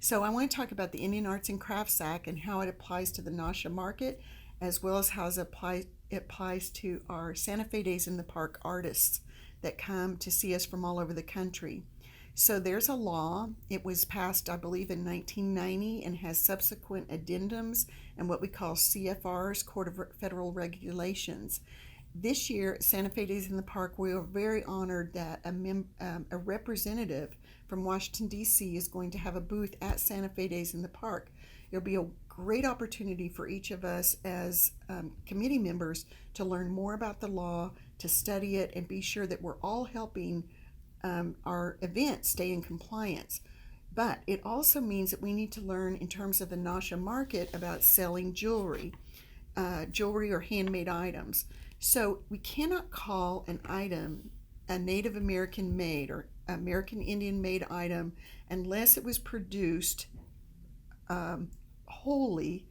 So I want to talk about the Indian Arts and Crafts Act and how it applies to the Neh Shaw Market, as well as how it applies to our Santa Fe Days in the Park artists that come to see us from all over the country. So there's a law. It was passed, I believe, in 1990 and has subsequent addendums and what we call CFRs, Court of Federal Regulations. This year at Santa Fe Days in the Park, we are very honored that a representative from Washington, D.C. is going to have a booth at Santa Fe Days in the Park. It'll be a great opportunity for each of us as committee members to learn more about the law, to study it, and be sure that we're all helping our event stay in compliance. But it also means that we need to learn in terms of the Neh Shaw Market about selling jewelry or handmade items. So we cannot call an item a Native American made or American Indian made item unless it was produced wholly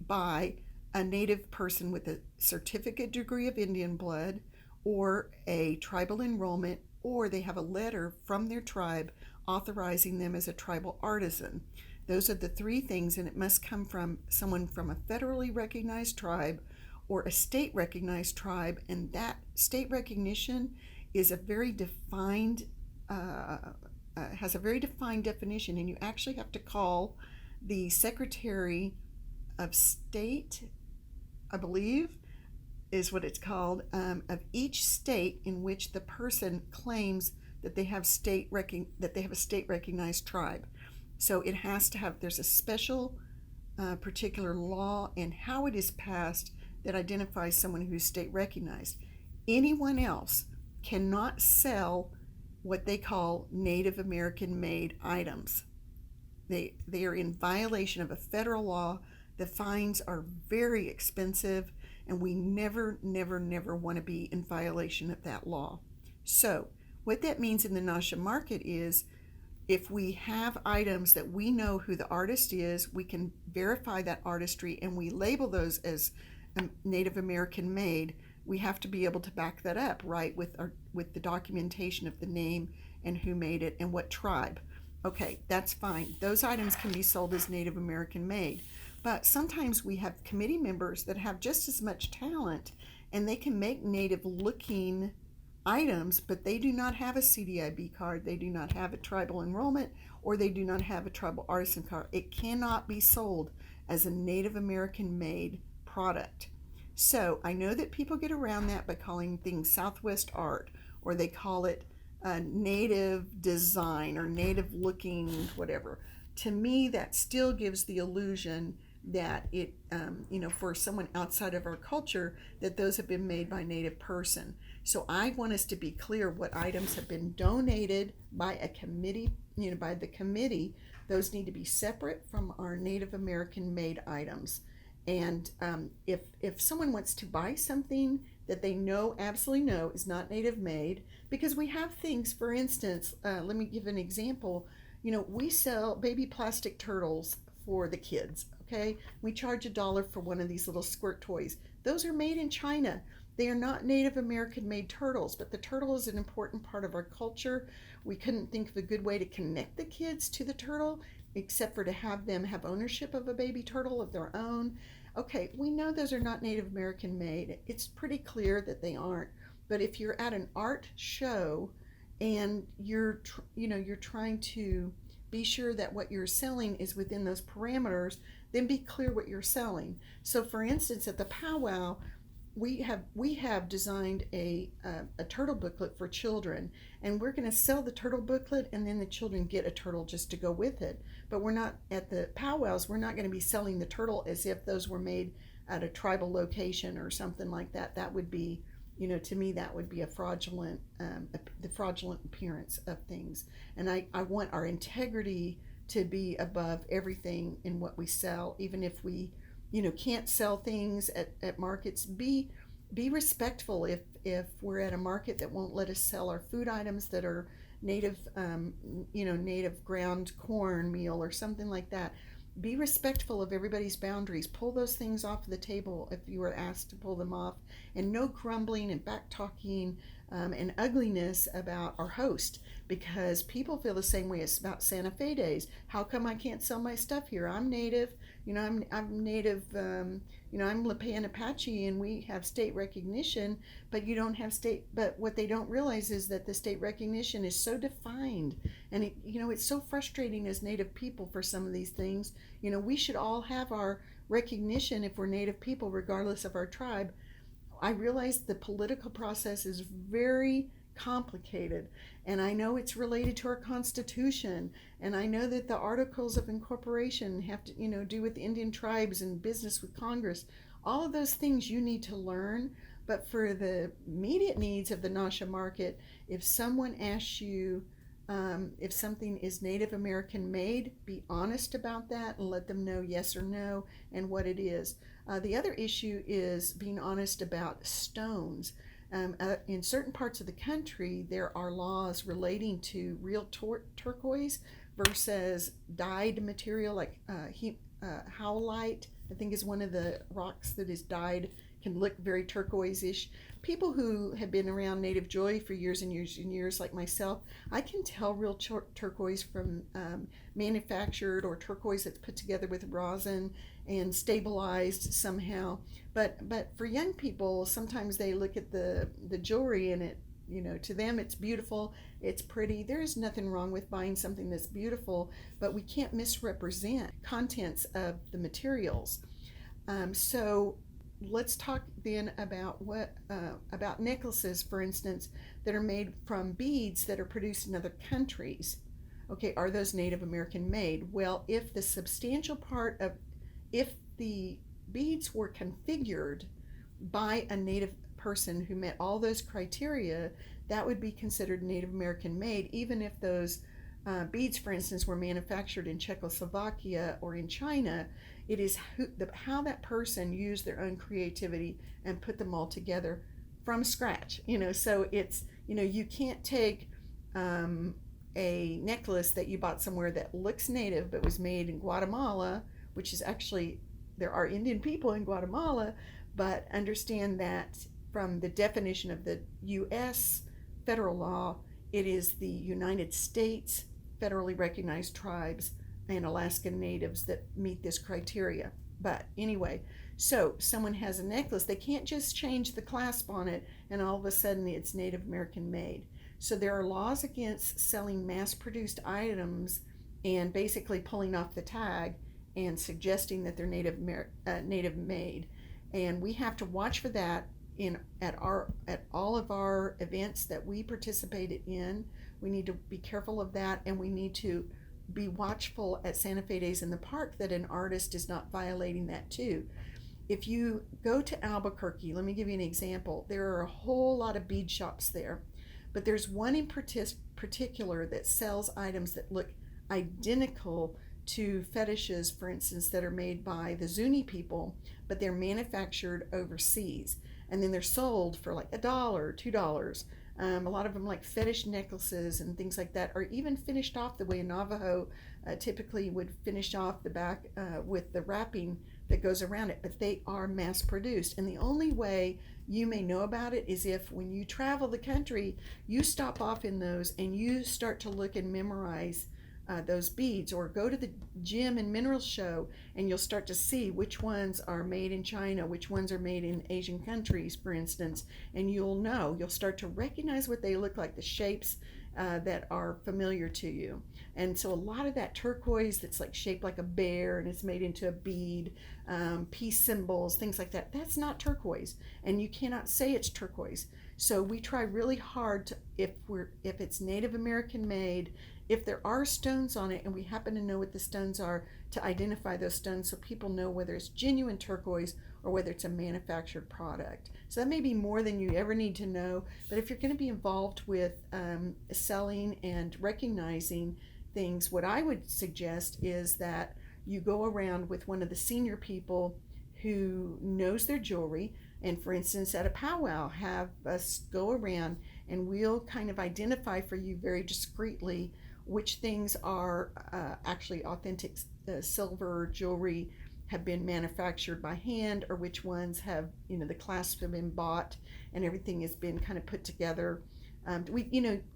by a Native person with a certificate degree of Indian blood or a tribal enrollment, or they have a letter from their tribe authorizing them as a tribal artisan. Those are the three things, and it must come from someone from a federally recognized tribe or a state recognized tribe, and that state recognition is a very defined has a very defined definition, and you actually have to call the Secretary of State, I believe, is what it's called, of each state in which the person claims that they have a state recognized tribe. So it has to have, there's a special particular law and how it is passed that identifies someone who's state recognized. Anyone else cannot sell what they call Native American made items. They are in violation of a federal law. The fines are very expensive, and we never, never, never want to be in violation of that law. So what that means in the Neh Shaw Market is if we have items that we know who the artist is, we can verify that artistry and we label those as Native American made. We have to be able to back that up, right, with the documentation of the name and who made it and what tribe. Okay, that's fine. Those items can be sold as Native American made. But sometimes we have committee members that have just as much talent and they can make native looking items, but they do not have a CDIB card, they do not have a tribal enrollment, or they do not have a tribal artisan card. It cannot be sold as a Native American made product. So I know that people get around that by calling things Southwest art, or they call it native design or native looking whatever. To me, that still gives the illusion that it, for someone outside of our culture, that those have been made by a native person. So I want us to be clear what items have been donated by a committee, by the committee. Those need to be separate from our Native American made items. And if someone wants to buy something that they know, absolutely know, is not native made, because we have things, for instance, let me give an example. We sell baby plastic turtles for the kids, okay? We charge $1 for one of these little squirt toys. Those are made in China. They are not Native American made turtles, but the turtle is an important part of our culture. We couldn't think of a good way to connect the kids to the turtle except for to have them have ownership of a baby turtle of their own. Okay, we know those are not Native American made. It's pretty clear that they aren't. But if you're at an art show and you're trying to be sure that what you're selling is within those parameters, then be clear what you're selling. So for instance, at the powwow, we have designed a turtle booklet for children, and we're going to sell the turtle booklet, and then the children get a turtle just to go with it. But we're not, at the powwows, we're not going to be selling the turtle as if those were made at a tribal location or something like that. That would be, to me, that would be a fraudulent, the fraudulent appearance of things. And I want our integrity to be above everything in what we sell, even if we can't sell things at markets. Be respectful if we're at a market that won't let us sell our food items that are native native ground corn meal or something like that. Be respectful of everybody's boundaries. Pull those things off the table if you were asked to pull them off, and no grumbling and back talking and ugliness about our host, because people feel the same way as about Santa Fe days. How come I can't sell my stuff here? I'm native. I'm native. I'm Lipan Apache, and we have state recognition, but you don't have state. But what they don't realize is that the state recognition is so defined, and it's so frustrating as Native people for some of these things. We should all have our recognition if we're Native people, regardless of our tribe. I realize the political process is very complicated, and I know it's related to our Constitution, and I know that the Articles of Incorporation have to, do with Indian tribes and business with Congress. All of those things you need to learn, but for the immediate needs of the Neh Shaw Market, if someone asks you if something is Native American made, be honest about that and let them know yes or no and what it is. The other issue is being honest about stones. In certain parts of the country, there are laws relating to real turquoise versus dyed material, like howlite, I think, is one of the rocks that is dyed, can look very turquoise-ish. People who have been around native jewelry for years and years and years, like myself, I can tell real turquoise from manufactured, or turquoise that's put together with rosin and stabilized somehow. But for young people, sometimes they look at the jewelry and it, to them it's beautiful, it's pretty. There is nothing wrong with buying something that's beautiful, but we can't misrepresent contents of the materials. So let's talk then about about necklaces, for instance, that are made from beads that are produced in other countries. Okay, are those Native American made? Well, if the beads were configured by a Native person who met all those criteria, that would be considered Native American made, even if those beads, for instance, were manufactured in Czechoslovakia or in China. It is how that person used their own creativity and put them all together from scratch. So it's, you can't take a necklace that you bought somewhere that looks native but was made in Guatemala, which is actually, there are Indian people in Guatemala, but understand that from the definition of the U.S. federal law, it is the United States federally recognized tribes and Alaskan natives that meet this criteria. But anyway, so someone has a necklace, they can't just change the clasp on it and all of a sudden it's Native American made. So there are laws against selling mass-produced items and basically pulling off the tag and suggesting that they're Native made. And we have to watch for that at all of our events that we participated in. We need to be careful of that, and we need to be watchful at Santa Fe Days in the Park that an artist is not violating that too. If you go to Albuquerque, let me give you an example. There are a whole lot of bead shops there, but there's one in particular that sells items that look identical to fetishes, for instance, that are made by the Zuni people, but they're manufactured overseas, and then they're sold for like $1, $2. A lot of them, like fetish necklaces and things like that, are even finished off the way a Navajo typically would finish off the back with the wrapping that goes around it, but they are mass produced. And the only way you may know about it is if, when you travel the country, you stop off in those and you start to look and memorize those beads, or go to the gem and mineral show and you'll start to see which ones are made in China, which ones are made in Asian countries, for instance, and you'll start to recognize what they look like, the shapes that are familiar to you. And so a lot of that turquoise that's like shaped like a bear and it's made into a bead, peace symbols, things like that, that's not turquoise, and you cannot say it's turquoise. So we try really hard to, if it's Native American made, if there are stones on it and we happen to know what the stones are, to identify those stones so people know whether it's genuine turquoise or whether it's a manufactured product. So that may be more than you ever need to know, but if you're going to be involved with selling and recognizing things, what I would suggest is that you go around with one of the senior people who knows their jewelry, and for instance at a powwow, have us go around and we'll kind of identify for you very discreetly which things are actually the silver jewelry have been manufactured by hand, or which ones have, the clasps have been bought and everything has been kind of put together.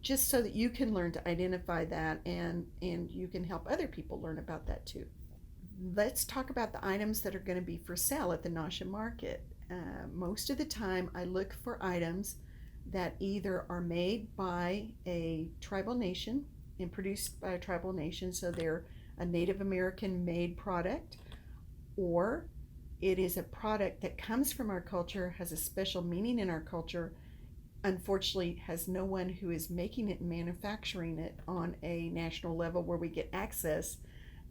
Just so that you can learn to identify that, and you can help other people learn about that too. Let's talk about the items that are going to be for sale at the Neh Shaw Market. Most of the time, I look for items that either are made by a tribal nation and produced by a tribal nation, so they're a Native American made product, or it is a product that comes from our culture, has a special meaning in our culture, unfortunately has no one who is making it and manufacturing it on a national level where we get access.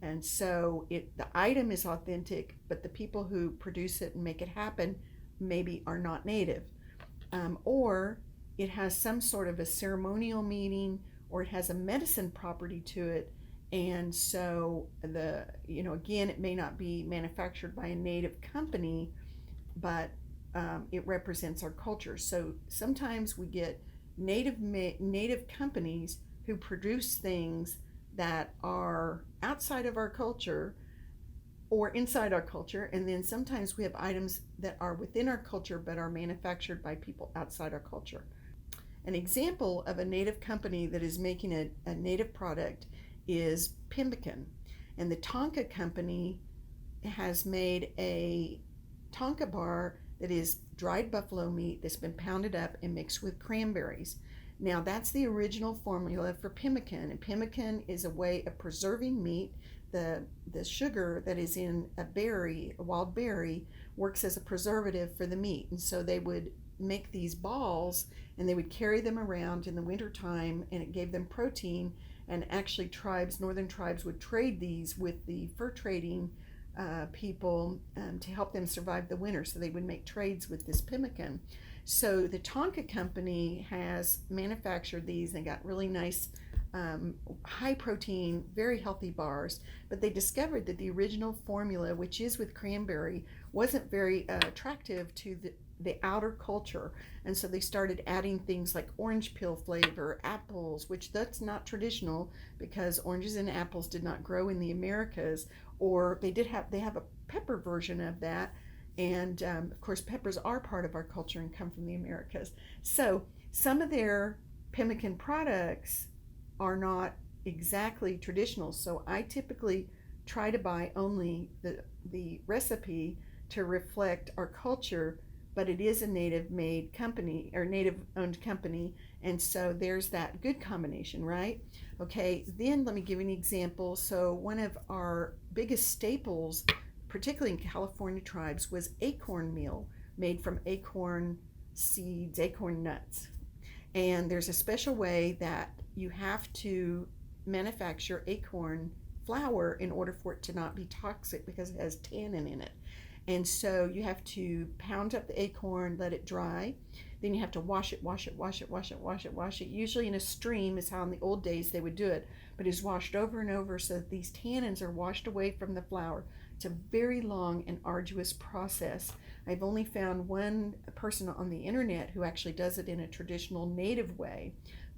And so the item is authentic, but the people who produce it and make it happen maybe are not native. Or it has some sort of a ceremonial meaning, or it has a medicine property to it. And so again, it may not be manufactured by a native company, but it represents our culture. So sometimes we get native companies who produce things that are outside of our culture or inside our culture, and then sometimes we have items that are within our culture but are manufactured by people outside our culture. An example of a native company that is making a native product is pemmican, and the Tonka company has made a Tonka bar that is dried buffalo meat that's been pounded up and mixed with cranberries. Now that's the original formula for pemmican, and pemmican is a way of preserving meat. The sugar that is in a wild berry, works as a preservative for the meat, and so they would make these balls and they would carry them around in the wintertime, and it gave them protein. And actually northern tribes would trade these with the fur trading people to help them survive the winter, so they would make trades with this pemmican. So the Tonka company has manufactured these. They got really nice high protein, very healthy bars, but they discovered that the original formula, which is with cranberry, wasn't very attractive to the outer culture, and so they started adding things like orange peel flavor, apples, which that's not traditional because oranges and apples did not grow in the Americas, or they have a pepper version of that, and of course peppers are part of our culture and come from the Americas. So some of their pemmican products are not exactly traditional, so I typically try to buy only the recipe to reflect our culture, but it is a native made company or native owned company, and so there's that good combination, right? Okay, then let me give you an example. So one of our biggest staples, particularly in California tribes, was acorn meal, made from acorn seeds, acorn nuts. And there's a special way that you have to manufacture acorn flour in order for it to not be toxic, because it has tannin in it. And so you have to pound up the acorn, let it dry. Then you have to wash it. Usually in a stream is how in the old days they would do it, but it's washed over and over so that these tannins are washed away from the flour. It's a very long and arduous process. I've only found one person on the internet who actually does it in a traditional native way,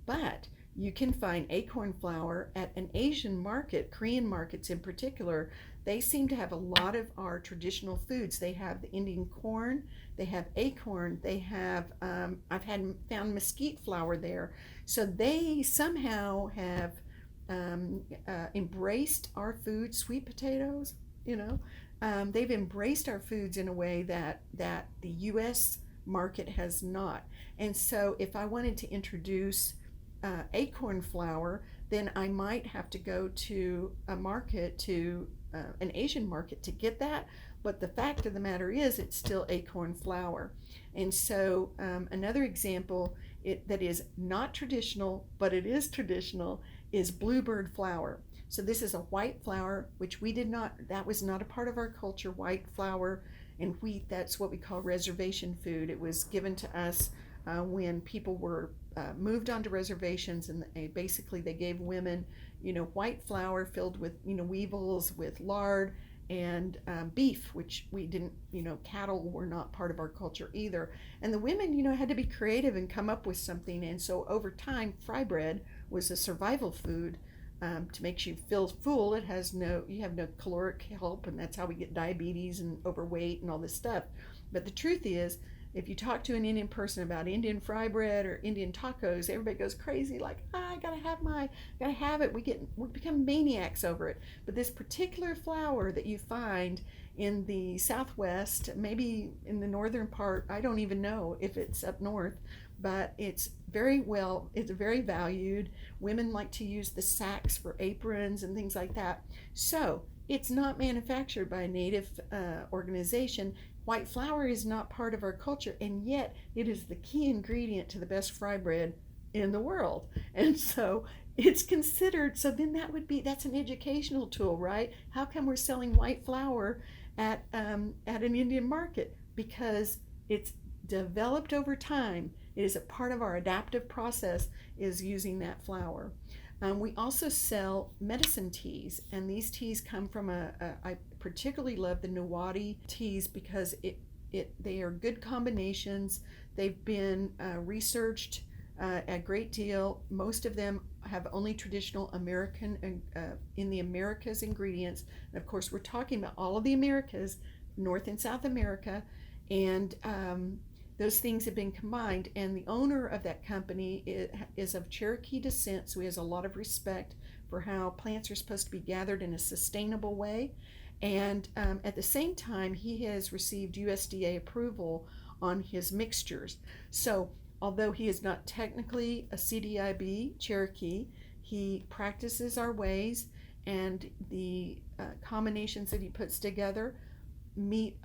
but you can find acorn flour at an Asian market, Korean markets in particular. They seem to have a lot of our traditional foods. They have the Indian corn, they have acorn, they have, found mesquite flour there. So they somehow have embraced our food, sweet potatoes, they've embraced our foods in a way that the U.S. market has not. And so if I wanted to introduce acorn flour, then I might have to go to a market, to an Asian market, to get that. But the fact of the matter is, it's still acorn flour. And so another example that is not traditional, but it is traditional, is bluebird flour. So this is a white flour, which that was not a part of our culture. White flour and wheat, that's what we call reservation food. It was given to us when people were moved onto reservations, and basically they gave women, white flour filled with, weevils with lard and beef, which we didn't, cattle were not part of our culture either. And the women, had to be creative and come up with something. And so over time, fry bread was a survival food to make you feel full. You have no caloric help, and that's how we get diabetes and overweight and all this stuff. But the truth is, if you talk to an Indian person about Indian fry bread or Indian tacos, everybody goes crazy, like, I gotta have it. We become maniacs over it. But this particular flour that you find in the Southwest, maybe in the northern part, I don't even know if it's up north, but it's very valued. Women like to use the sacks for aprons and things like that. So it's not manufactured by a native organization. White flour is not part of our culture, and yet it is the key ingredient to the best fry bread in the world. And so it's considered, so then that's an educational tool, right? How come we're selling white flour at an Indian market? Because it's developed over time. It is a part of our adaptive process, is using that flour. We also sell medicine teas, and these teas come from I particularly love the Nawadi teas because they are good combinations. They've been researched a great deal. Most of them have only traditional American in the Americas ingredients. And of course, we're talking about all of the Americas, North and South America, and those things have been combined. And the owner of that company is of Cherokee descent, so he has a lot of respect for how plants are supposed to be gathered in a sustainable way. And at the same time, he has received USDA approval on his mixtures. So although he is not technically a CDIB Cherokee, he practices our ways, and the combinations that he puts together meet,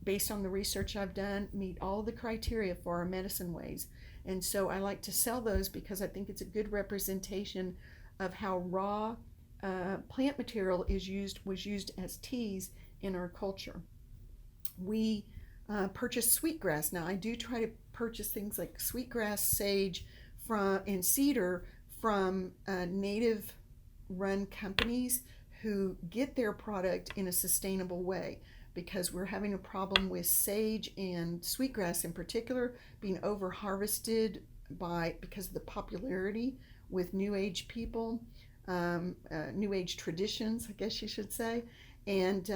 based on the research I've done, meet all the criteria for our medicine ways. And so I like to sell those because I think it's a good representation of how raw plant material was used as teas in our culture. We purchase sweetgrass. Now I do try to purchase things like sweetgrass, sage, and cedar from native run companies who get their product in a sustainable way, because we're having a problem with sage and sweetgrass in particular being over harvested because of the popularity with New Age people, New Age traditions, I guess you should say. And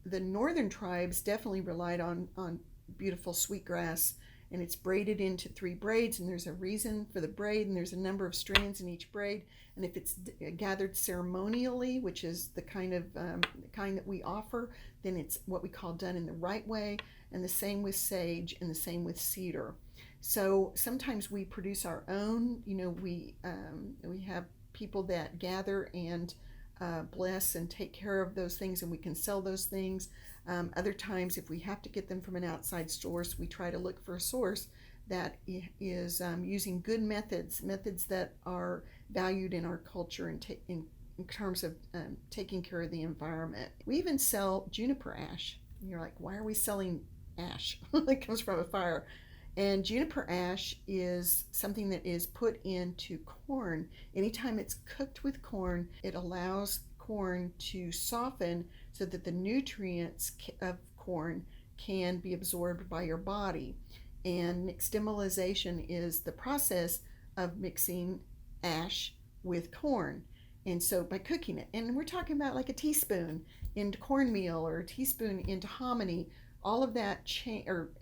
the northern tribes definitely relied on beautiful sweetgrass, and it's braided into 3 braids, and there's a reason for the braid, and there's a number of strands in each braid. And if it's gathered ceremonially, which is the kind that we offer, then it's what we call done in the right way. And the same with sage, and the same with cedar. So sometimes we produce our own. We have people that gather and bless and take care of those things, and we can sell those things. Other times, if we have to get them from an outside source, we try to look for a source that is using good methods that are valued in our culture in terms of taking care of the environment. We even sell juniper ash. And you're like, why are we selling ash that comes from a fire? And juniper ash is something that is put into corn. Anytime it's cooked with corn, it allows corn to soften so that the nutrients of corn can be absorbed by your body. And nixtamalization is the process of mixing ash with corn. And so by cooking it, and we're talking about like a teaspoon into cornmeal or a teaspoon into hominy, all of that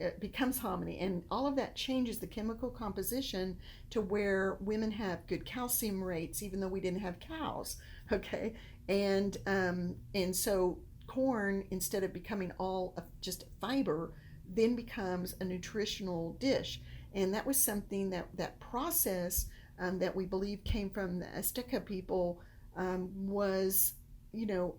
it becomes hominy, and all of that changes the chemical composition to where women have good calcium rates, even though we didn't have cows. Okay, and so corn, instead of becoming all of just fiber, then becomes a nutritional dish. And that was something that process that we believe came from the Azteca people was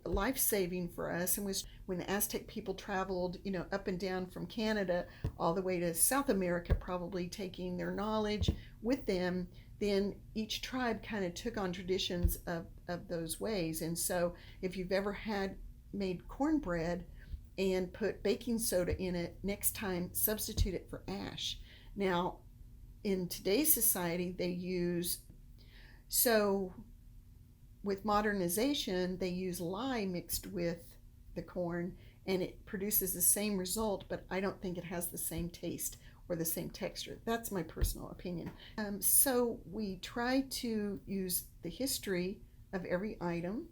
life-saving for us, and was when the Aztec people traveled up and down from Canada all the way to South America, probably taking their knowledge with them. Then each tribe kind of took on traditions of those ways. And so if you've ever made cornbread and put baking soda in it, next time substitute it for ash. Now in today's society with modernization, they use lye mixed with the corn, and it produces the same result, but I don't think it has the same taste or the same texture. That's my personal opinion. So we try to use the history of every item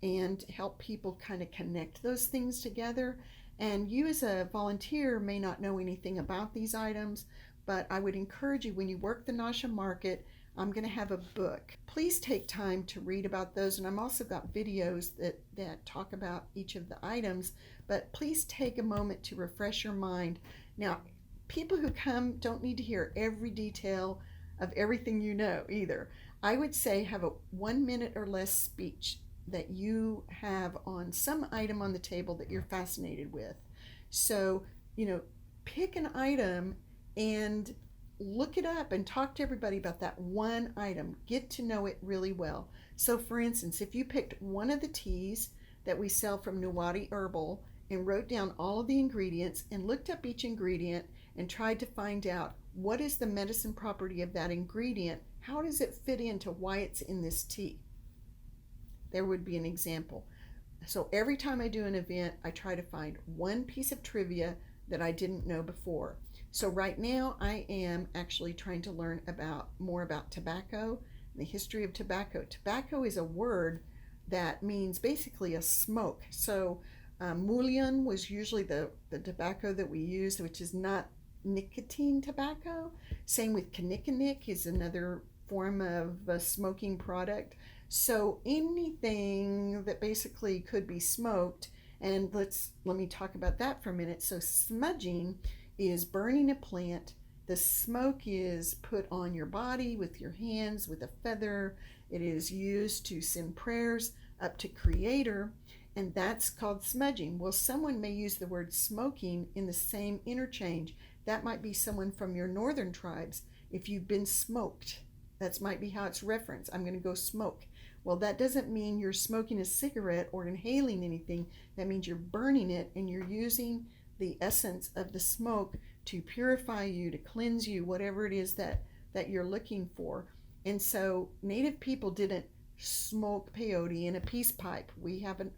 and help people kind of connect those things together. And you, as a volunteer, may not know anything about these items, but I would encourage you, when you work the Neh Shaw Market, I'm going to have a book. Please take time to read about those, and I'm also got videos that talk about each of the items, but please take a moment to refresh your mind. Now, people who come don't need to hear every detail of everything you know either. I would say have a 1 minute or less speech that you have on some item on the table that you're fascinated with. So, pick an item and look it up and talk to everybody about that one item. Get to know it really well. So, for instance, if you picked one of the teas that we sell from Nuwadi Herbal and wrote down all of the ingredients and looked up each ingredient and tried to find out what is the medicine property of that ingredient, how does it fit into why it's in this tea? There would be an example. So every time I do an event, I try to find one piece of trivia that I didn't know before. So right now I am actually trying to learn more about tobacco, the history of tobacco. Tobacco is a word that means basically a smoke. So mullion was usually the tobacco that we use, which is not nicotine tobacco. Same with kinnikinnick is another form of a smoking product. So anything that basically could be smoked, and let me talk about that for a minute. So smudging is burning a plant. The smoke is put on your body with your hands with a feather. It is used to send prayers up to Creator, and that's called smudging. Well, someone may use the word smoking in the same interchange. That might be someone from your northern tribes. If you've been smoked, that might be how it's referenced. I'm going to go smoke. Well, that doesn't mean you're smoking a cigarette or inhaling anything. That means you're burning it and you're using the essence of the smoke to purify you, to cleanse you, whatever it is that you're looking for. And so Native people didn't smoke peyote in a peace pipe. We have an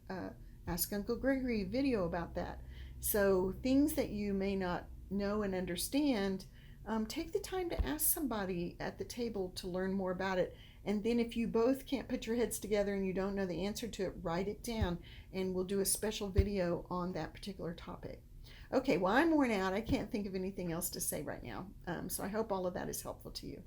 Ask Uncle Gregory video about that. So things that you may not know and understand, take the time to ask somebody at the table to learn more about it. And then if you both can't put your heads together and you don't know the answer to it, write it down and we'll do a special video on that particular topic. Okay, well, I'm worn out. I can't think of anything else to say right now. So I hope all of that is helpful to you.